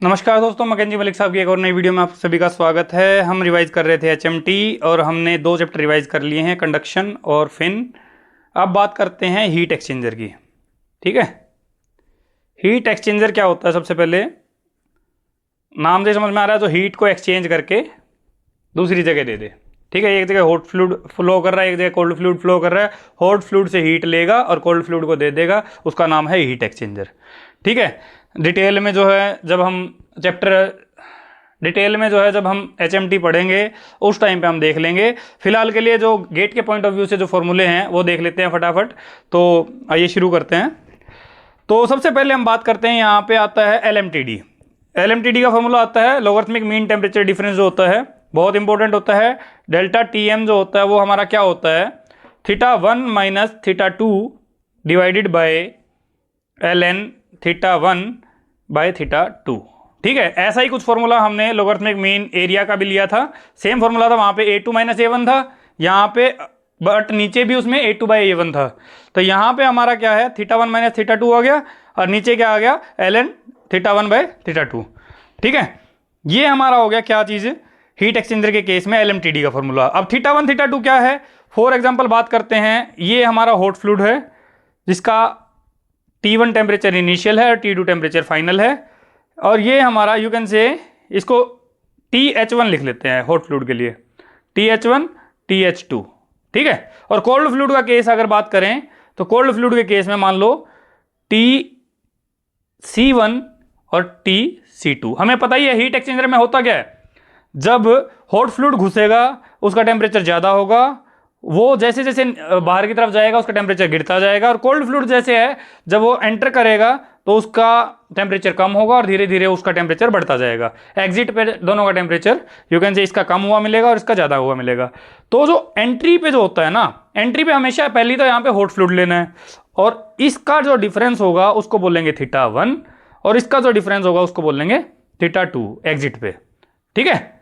नमस्कार दोस्तों, मैकेंजी मलिक साहब की एक और नई वीडियो में आप सभी का स्वागत है। हम रिवाइज कर रहे थे एचएमटी और हमने 2 चैप्टर रिवाइज कर लिए हैं, कंडक्शन और फिन। अब बात करते हैं हीट एक्सचेंजर की। ठीक है, हीट एक्सचेंजर क्या होता है? सबसे पहले नाम से समझ में आ रहा है, तो हीट को एक्सचेंज करके दूसरी जगह दे दे। ठीक है, एक जगह हॉट फ्लूइड फ्लो कर रहा है, एक जगह कोल्ड फ्लूइड फ्लो कर रहा है। हॉट फ्लूइड से हीट लेगा और कोल्ड फ्लूइड को दे देगा, उसका नाम है हीट एक्सचेंजर। ठीक है, डिटेल में जो है जब हम एचएमटी पढ़ेंगे उस टाइम पे हम देख लेंगे। फिलहाल के लिए जो गेट के पॉइंट ऑफ व्यू से जो फॉर्मूले हैं वो देख लेते हैं फटाफट। तो आइए शुरू करते हैं। तो सबसे पहले हम बात करते हैं, यहाँ पे आता है एलएमटीडी। एलएमटीडी का फॉर्मूला आता है लॉगरिथमिक मीन टेम्परेचर डिफरेंस, जो होता है बहुत इंपॉर्टेंट होता है। डेल्टा टीएम जो होता है वो हमारा क्या होता है? θ1 minus θ2 divided by ln θ1 by θ2। ठीक है, ऐसा ही कुछ फॉर्मूला हमने लॉगरिथमिक मीन एरिया का भी लिया था। सेम फॉर्मूला था, वहां पे a2 माइनस a1 था, यहाँ पे बट नीचे भी उसमें a2 बाई a1 था। तो यहाँ पे हमारा क्या है? θ1 माइनस θ2 आ गया और नीचे क्या आ गया? ln θ1 by θ2। ठीक है, ये हमारा हो गया क्या चीज़? हीट एक्सचेंजर के केस में एलएमटीडी का फॉर्मूला। अब θ1 θ2 क्या है? फॉर एग्जांपल बात करते हैं, ये हमारा हॉट फ्लूइड है जिसका T1 टेम्परेचर इनिशियल है और T2 टेम्परेचर फाइनल है, और ये हमारा यू कैन से इसको TH1 लिख लेते हैं हॉट फ्लूइड के लिए, TH1 TH2। ठीक है, और कोल्ड फ्लूइड का केस अगर बात करें तो कोल्ड फ्लूइड के केस में मान लो TC1 और TC2। हमें पता ही है हीट एक्सचेंजर में होता क्या है, जब हॉट फ्लूइड घुसेगा उसका टेम्परेचर ज़्यादा होगा, वो जैसे जैसे बाहर की तरफ जाएगा उसका टेम्परेचर गिरता जाएगा। और कोल्ड फ्लूइड जैसे है, जब वो एंटर करेगा तो उसका टेम्परेचर कम होगा और धीरे धीरे उसका टेम्परेचर बढ़ता जाएगा। एग्जिट पे दोनों का टेम्परेचर यू कैन से इसका कम हुआ मिलेगा और इसका ज़्यादा हुआ मिलेगा। तो जो एंट्री पे जो होता है ना, एंट्री पे हमेशा पहली तो यहाँ पे हॉट फ्लूइड लेना है, और इसका जो डिफरेंस होगा उसको बोलेंगे θ1, और इसका जो डिफरेंस होगा उसको बोलेंगे θ2 एग्जिट पे। ठीक है,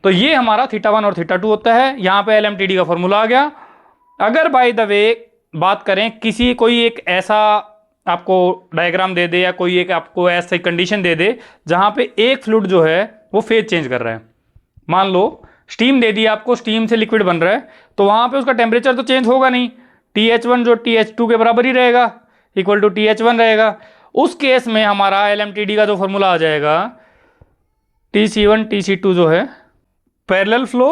तो ये हमारा θ1 और θ2 होता है। यहां पे एलएमटीडी का फॉर्मूला आ गया। अगर बाय द वे बात करें, कोई एक ऐसा आपको डायग्राम दे दे या कोई एक आपको ऐसी कंडीशन दे दे जहां पे एक फ्लूइड जो है वो फेज चेंज कर रहा है, मान लो स्टीम दे दी आपको, स्टीम से लिक्विड बन रहा है, तो वहां पे उसका टेम्परेचर तो चेंज होगा नहीं, TH1 जो TH2 के बराबर ही रहेगा, इक्वल टू TH1 रहेगा। उस केस में हमारा एलएमटीडी का जो फॉर्मूला आ जाएगा, TC1 TC2 जो है, पैरेलल फ्लो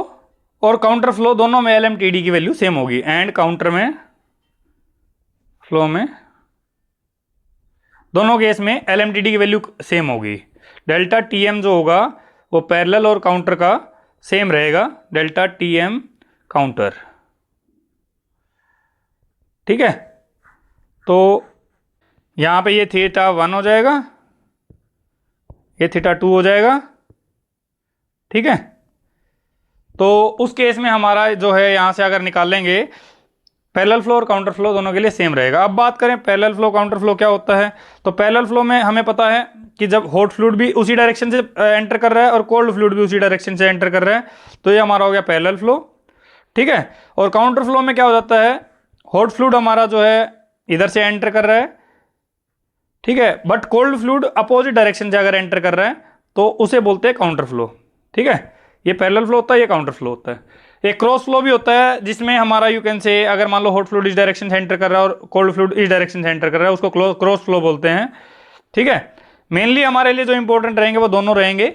और काउंटर फ्लो दोनों में एलएमटीडी की वैल्यू सेम होगी, एंड काउंटर में फ्लो में दोनों केस में एलएमटीडी की वैल्यू सेम होगी। डेल्टा टीएम जो होगा वो पैरेलल और काउंटर का सेम रहेगा, डेल्टा टीएम काउंटर। ठीक है, तो यहां पे ये θ1 हो जाएगा, ये θ2 हो जाएगा। ठीक है, तो उस केस में हमारा जो है यहाँ से अगर निकालेंगे, पैरेलल फ्लो और काउंटर फ्लो दोनों के लिए सेम रहेगा। अब बात करें पैरेलल फ्लो काउंटर फ्लो क्या होता है, तो पैरेलल फ्लो में हमें पता है कि जब हॉट फ्लूइड भी उसी डायरेक्शन से एंटर कर रहा है और कोल्ड फ्लूइड भी उसी डायरेक्शन से एंटर कर रहा है, तो ये हमारा हो गया पैरेलल फ्लो। ठीक है, और काउंटर फ्लो में क्या हो जाता है, हॉट फ्लूइड हमारा जो है इधर से एंटर कर रहा है, ठीक है, but cold fluid opposite direction से अगर एंटर कर रहा है तो उसे बोलते हैं काउंटर फ्लो। ठीक है, ये पैरेलल फ्लो होता है, ये काउंटर फ्लो होता है। एक क्रॉस फ्लो भी होता है जिसमें हमारा यू कैन से, अगर मान लो हॉट फ्लूइड इस डायरेक्शन से एंटर कर रहा है और कोल्ड फ्लूइड इस डायरेक्शन से एंटर कर रहा है, उसको क्रॉस फ्लो बोलते हैं। ठीक है, मेनली हमारे लिए जो इंपॉर्टेंट रहेंगे वो दोनों रहेंगे,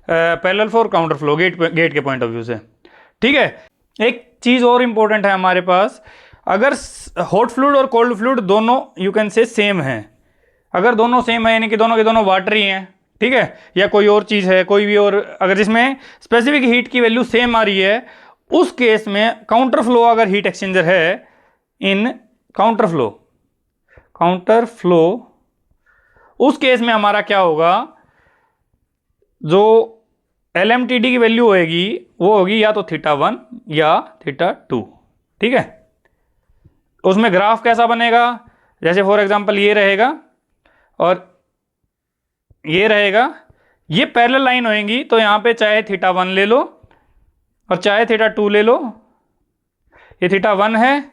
पैरेलल फ्लो और काउंटर फ्लो, गेट के पॉइंट ऑफ व्यू से। ठीक है, एक चीज और इंपॉर्टेंट है हमारे पास, अगर हॉट फ्लूइड और कोल्ड फ्लूइड दोनों यू कैन से सेम है, अगर दोनों सेम है यानी कि दोनों के दोनों वाटर ही हैं, ठीक है, या कोई और चीज़ है, कोई भी और, अगर जिसमें स्पेसिफिक हीट की वैल्यू सेम आ रही है, उस केस में काउंटर फ्लो अगर हीट एक्सचेंजर है, इन काउंटर फ्लो उस केस में हमारा क्या होगा, जो एलएमटीडी की वैल्यू होगी वो होगी या तो θ1 या θ2। ठीक है, उसमें ग्राफ कैसा बनेगा, जैसे फॉर एग्जांपल ये रहेगा और ये रहेगा, ये पैरेलल लाइन होएंगी, तो यहां पे चाहे θ1 ले लो और चाहे θ2 ले लो, ये θ1 है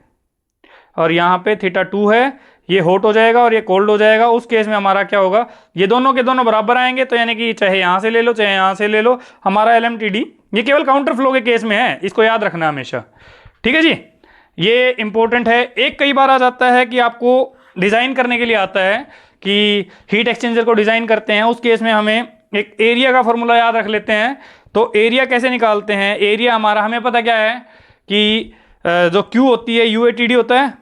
और यहां पे θ2 है, ये हॉट हो जाएगा और ये कोल्ड हो जाएगा। उस केस में हमारा क्या होगा, ये दोनों के दोनों बराबर आएंगे, तो यानी कि चाहे यहाँ से ले लो चाहे यहाँ से ले लो, हमारा LMTD ये केवल काउंटर फ्लो के केस में है, इसको याद रखना हमेशा। ठीक है जी, ये इंपॉर्टेंट है। एक कई बार आ जाता है कि आपको डिज़ाइन करने के लिए आता है कि हीट एक्सचेंजर को डिज़ाइन करते हैं, उस केस में हमें एक एरिया का फॉर्मूला याद रख लेते हैं। तो एरिया कैसे निकालते हैं, एरिया हमारा हमें पता क्या है कि जो Q होती है UATD होता है,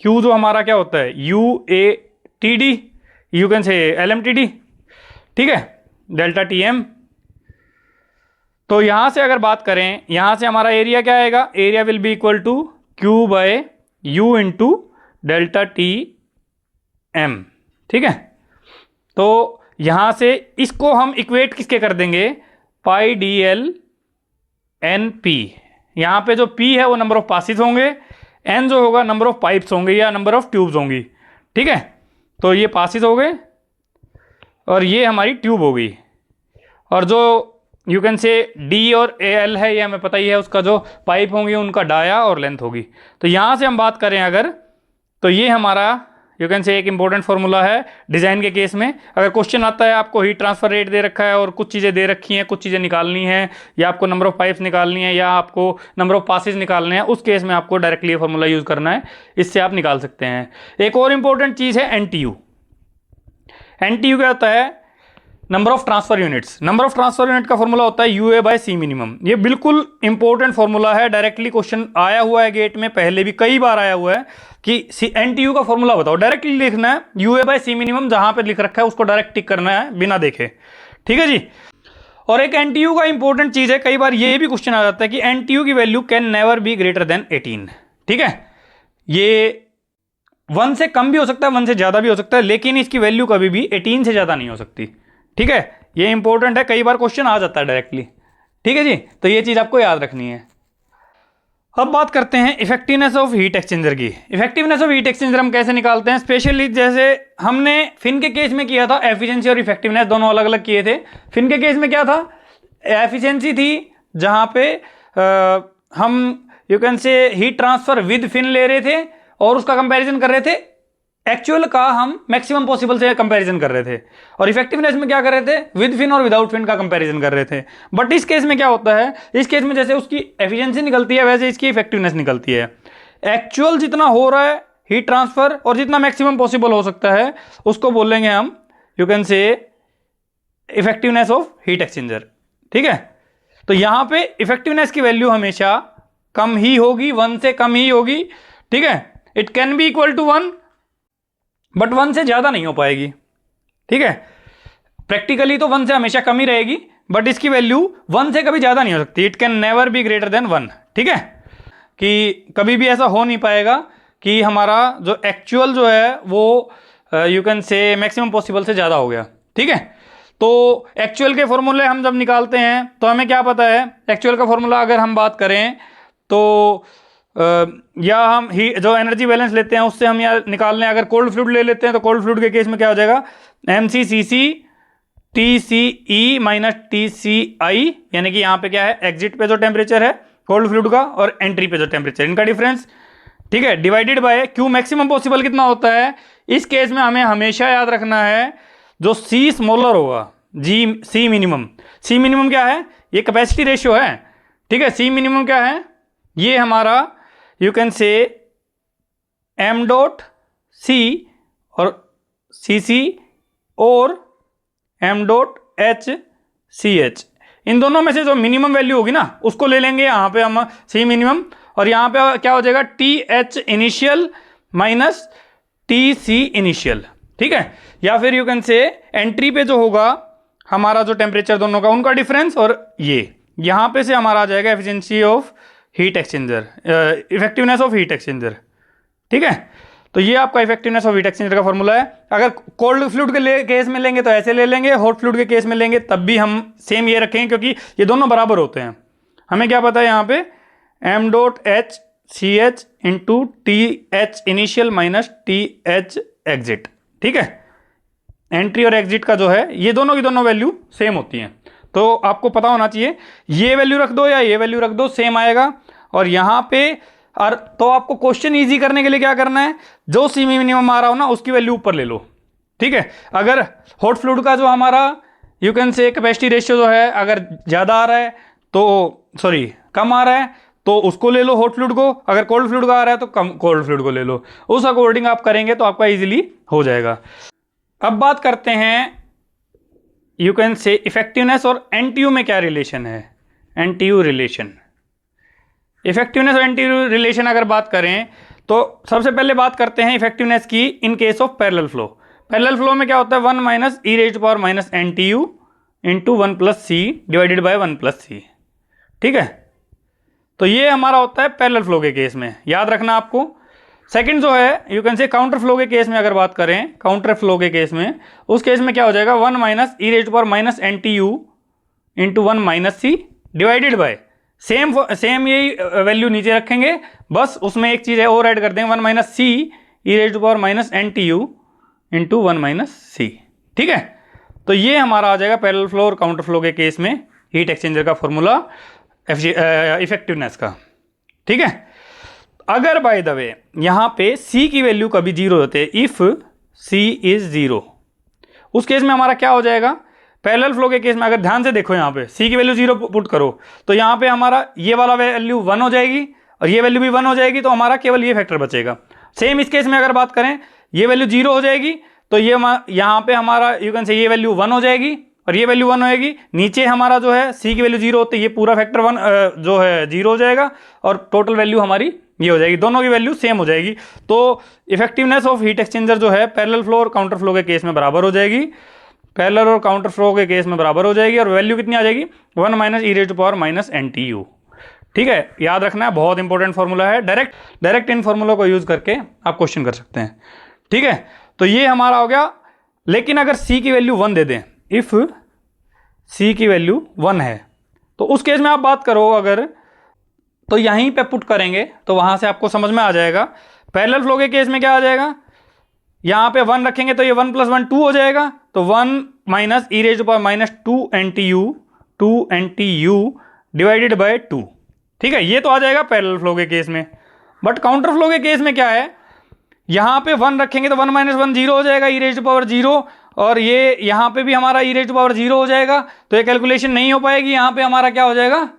Q जो हमारा क्या होता है UATD, यू कैन से LMTD, ठीक है, डेल्टा TM। तो यहां से अगर बात करें, यहां से हमारा एरिया क्या आएगा, area will be equal to Q by U into delta TM। ठीक है, तो यहां से इसको हम इक्वेट किसके कर देंगे, पाई DL NP। यहां पे जो P है वो नंबर ऑफ पासिस होंगे, N जो होगा नंबर ऑफ पाइप्स होंगे या नंबर ऑफ ट्यूब्स होंगी। ठीक है, तो ये पासिस हो गए और ये हमारी ट्यूब हो गई, और जो यू कैन से D और AL है ये हमें पता ही है, उसका जो पाइप होंगी उनका डाया और लेंथ होगी। तो यहां से हम बात करें अगर, तो ये हमारा यू कैन से एक इंपॉर्टेंट फॉर्मूला है डिजाइन के केस में। अगर क्वेश्चन आता है, आपको हीट ट्रांसफर रेट दे रखा है और कुछ चीज़ें दे रखी हैं, कुछ चीज़ें निकालनी है, या आपको नंबर ऑफ पाइप्स निकालनी है, या आपको नंबर ऑफ पासेज निकालने हैं, उस केस में आपको डायरेक्टली ये फॉर्मूला यूज करना है, इससे आप निकाल सकते हैं। एक और इंपॉर्टेंट चीज़ है NTU। NTU क्या होता है, number of transfer units. Number of transfer unit का फॉर्मूला होता है UA बाय C मिनिमम। ये बिल्कुल इंपॉर्टेंट फॉर्मूला है, डायरेक्टली क्वेश्चन आया हुआ है गेट में, पहले भी कई बार आया हुआ है कि NTU का फॉर्मूला बताओ। डायरेक्टली लिखना है UA बाय C मिनिमम, जहां पे लिख रखा है उसको डायरेक्ट टिक करना है बिना देखे। ठीक है जी, और एक NTU का इंपॉर्टेंट चीज है, कई बार ये भी क्वेश्चन आ जाता है कि NTU की value can never be greater than 18। ठीक है, ये 1 से कम भी हो सकता है, 1 से ज्यादा भी हो सकता है, लेकिन इसकी वैल्यू कभी भी 18 से ज्यादा नहीं हो सकती। ठीक है, ये इंपॉर्टेंट है, कई बार क्वेश्चन आ जाता है डायरेक्टली। ठीक है जी, तो ये चीज आपको याद रखनी है। अब बात करते हैं इफेक्टिवनेस ऑफ हीट एक्सचेंजर की। इफेक्टिवनेस ऑफ हीट एक्सचेंजर हम कैसे निकालते हैं, स्पेशली जैसे हमने फिन के केस में किया था, एफिशिएंसी और इफेक्टिवनेस दोनों अलग अलग किए थे। फिन के केस में क्या था, एफिशिएंसी थी जहां पे हम you can say heat transfer with fin ले रहे थे और उसका कंपैरिजन कर रहे थे, एक्चुअल का हम मैक्सिमम पॉसिबल से कंपैरिजन कर रहे थे। और इफेक्टिवनेस में क्या कर रहे थे, विद फिन और विदाउट फिन का कंपैरिजन कर रहे थे। बट इस केस में क्या होता है, इस केस में जैसे उसकी एफिशिएंसी निकलती है वैसे इसकी इफेक्टिवनेस निकलती है। एक्चुअल जितना हो रहा है हीट ट्रांसफर और जितना मैक्सिमम पॉसिबल हो सकता है उसको बोलेंगे हम यू कैन से इफेक्टिवनेस ऑफ हीट एक्सचेंजर। ठीक है, तो यहां पे इफेक्टिवनेस की वैल्यू हमेशा कम ही होगी, 1 से कम ही होगी। ठीक है, it can be equal to 1 but 1 से ज्यादा नहीं हो पाएगी। ठीक है, प्रैक्टिकली तो 1 से हमेशा कम ही रहेगी, बट इसकी वैल्यू 1 से कभी ज्यादा नहीं हो सकती। It can never be greater than 1। ठीक है, कि कभी भी ऐसा हो नहीं पाएगा कि हमारा जो एक्चुअल जो है वो यू कैन से मैक्सिमम पॉसिबल से ज्यादा हो गया। ठीक है, तो एक्चुअल के फॉर्मूले हम जब निकालते हैं तो हमें क्या पता है, एक्चुअल का फॉर्मूला अगर हम बात करें तो या हम ही जो एनर्जी बैलेंस लेते हैं उससे हम या निकाल लें। अगर कोल्ड फ्लूइड ले लेते हैं तो कोल्ड फ्लूइड के केस में क्या हो जाएगा, MCCC TCE माइनस TCI, यानी कि यहाँ पे क्या है, एग्जिट पे जो टेम्परेचर है कोल्ड फ्लूइड का और एंट्री पे जो टेम्परेचर, इनका डिफरेंस। ठीक है, divided by Q maximum possible कितना होता है। इस केस में हमें हमेशा याद रखना है जो C स्मॉलर होगा, C मिनिमम क्या है, ये कैपेसिटी रेशियो है। ठीक है, C मिनिमम क्या है, ये हमारा यू कैन से m डॉट C और CC और m डॉट HCH, इन दोनों में से जो मिनिमम वैल्यू होगी ना उसको ले लेंगे यहाँ पे हम C मिनिमम, और यहाँ पे क्या हो जाएगा TH initial minus TC initial. ठीक है, या फिर यू कैन से एंट्री पे जो होगा हमारा जो टेम्परेचर दोनों का उनका डिफरेंस, और ये यहाँ पे से हमारा आ जाएगा efficiency of heat exchanger, effectiveness of heat exchanger. ठीक है, तो ये आपका इफेक्टिवनेस ऑफ हीट एक्सचेंजर का फॉर्मूला है। अगर कोल्ड फ्लूइड के केस में लेंगे तो ऐसे ले लेंगे, हॉट फ्लूइड के केस में लेंगे तब भी हम सेम ये रखेंगे, क्योंकि ये दोनों बराबर होते हैं। हमें क्या पता है यहाँ पे m dot HCH into TH initial minus TH exit. ठीक है, एंट्री और एग्जिट का जो है ये दोनों की दोनों वैल्यू सेम होती हैं, तो आपको पता होना चाहिए ये वैल्यू रख दो या ये वैल्यू रख दो सेम आएगा। और यहाँ पे और तो आपको क्वेश्चन इजी करने के लिए क्या करना है, जो सी मिनिमम आ रहा हो ना उसकी वैल्यू ऊपर ले लो, ठीक है। अगर हॉट फ्लूइड का जो हमारा यू कैन से कैपेसिटी रेशियो जो है अगर ज़्यादा आ रहा है तो सॉरी कम आ रहा है तो उसको ले लो हॉट फ्लूइड को, अगर कोल्ड फ्लूइड का आ रहा है तो कम कोल्ड फ्लूइड को ले लो, उस अकॉर्डिंग आप करेंगे तो आपका इजीली हो जाएगा। अब बात करते हैं यू कैन से इफेक्टिवनेस और एनटीयू में क्या रिलेशन है। एनटीयू रिलेशन, इफेक्टिवनेस और एनटीयू रिलेशन अगर बात करें तो सबसे पहले बात करते हैं इफेक्टिवनेस की in case of parallel flow. Parallel flow में क्या होता है 1 minus e raise power minus N T U into 1 plus C divided by 1 plus C, ठीक है। तो ये हमारा होता है पैरेलल फ्लो के केस में, याद रखना आपको। सेकंड जो है यू कैन से काउंटर फ्लो के केस में अगर बात करें, काउंटर फ्लो के केस में, उस केस में क्या हो जाएगा 1 minus e raise power minus N T U into 1 minus c divided by same यही वैल्यू नीचे रखेंगे, बस उसमें एक चीज़ है और ऐड कर देंगे 1 minus C e raise power minus N T U into 1 minus C, ठीक है। तो ये हमारा आ जाएगा पैरेलल फ्लो और काउंटर फ्लो के केस में हीट एक्सचेंजर का फॉर्मूला इफेक्टिवनेस का, ठीक है। अगर बाय द वे यहाँ पे C की वैल्यू कभी जीरो होते हैं, इफ C इज जीरो, उस केस में हमारा क्या हो जाएगा, पैरेलल फ्लो के केस में अगर ध्यान से देखो यहाँ पे C की वैल्यू जीरो पुट करो तो यहाँ पे हमारा ये वाला वैल्यू 1 हो जाएगी और ये वैल्यू भी 1 हो जाएगी, तो हमारा केवल ये फैक्टर बचेगा। सेम इस केस में अगर बात करें ये वैल्यू जीरो हो जाएगी तो ये यहाँ पे हमारा यू कैन से ये वैल्यू 1 हो जाएगी और ये वैल्यू 1 होएगी, नीचे हमारा जो है C की वैल्यू जीरो होते ये पूरा फैक्टर 1 जो है जीरो हो जाएगा और टोटल वैल्यू हमारी ये हो जाएगी, दोनों की वैल्यू सेम हो जाएगी। तो इफेक्टिवनेस ऑफ हीट एक्सचेंजर जो है पैरेलल फ्लो और काउंटर फ्लो के केस में बराबर हो जाएगी, पैरेलल और काउंटर फ्लो के केस में बराबर हो जाएगी और वैल्यू कितनी आ जाएगी 1 minus e raise to power minus N T u, ठीक है। याद रखना है, बहुत इंपॉर्टेंट फॉर्मूला है, डायरेक्ट इन फॉर्मूला को यूज करके आप क्वेश्चन कर सकते हैं, ठीक है। तो ये हमारा हो गया। लेकिन अगर C की वैल्यू 1 दे दें, इफ C की वैल्यू 1 है तो उस केस में आप बात करो अगर, तो यहीं पे पुट करेंगे तो वहां से आपको समझ में आ जाएगा। पैरेलल फ्लो के केस में क्या आ जाएगा, यहां पे 1 रखेंगे तो ये 1 प्लस 1 2 हो जाएगा, तो 1 minus e raise power minus 2 n T u divided by 2, ठीक है। ये तो आ जाएगा पैरेलल फ्लो के केस में। बट काउंटर फ्लो के केस में क्या है, यहां पे 1 रखेंगे तो 1 माइनस 1 जीरो हो जाएगा, ई रेज पावर जीरो, और ये यहां पे भी हमारा ई रेज पावर जीरो हो जाएगा, तो ये कैलकुलेशन नहीं हो पाएगी। यहां पे हमारा क्या हो जाएगा,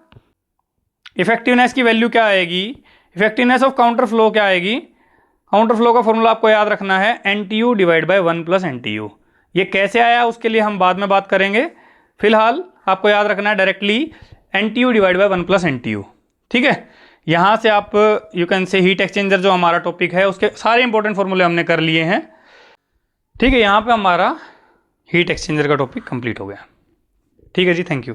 इफेक्टिवनेस की वैल्यू क्या आएगी, इफेक्टिवनेस ऑफ काउंटर फ्लो क्या आएगी। काउंटर फ्लो का फॉर्मूला आपको याद रखना है n T u divide by 1 plus n T u. ये कैसे आया उसके लिए हम बाद में बात करेंगे, फिलहाल आपको याद रखना है directly n T u divide by 1 plus n T u, ठीक है। यहाँ से आप you can say heat exchanger जो हमारा टॉपिक है उसके सारे इंपॉर्टेंट फॉर्मूले हमने कर लिए हैं, ठीक है। यहाँ पे हमारा हीट एक्सचेंजर का टॉपिक कंप्लीट हो गया, ठीक है जी, थैंक यू।